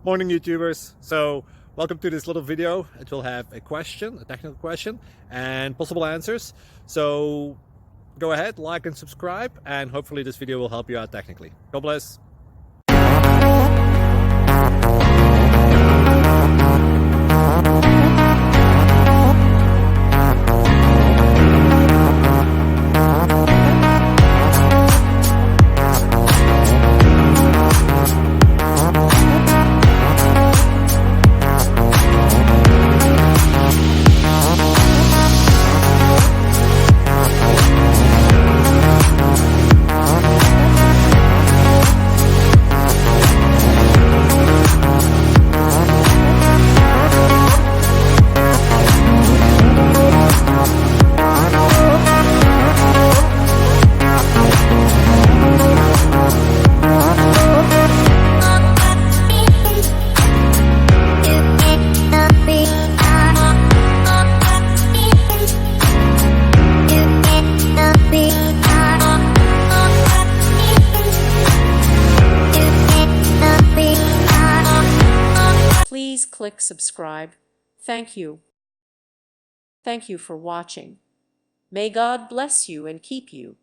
Morning YouTubers. So welcome to this little video. It will have a question, a technical question, and possible answers. So go ahead, like and subscribe, and hopefully this video will help you out technically. God bless. Please click subscribe. Thank you. Thank you for watching. May God bless you and keep you.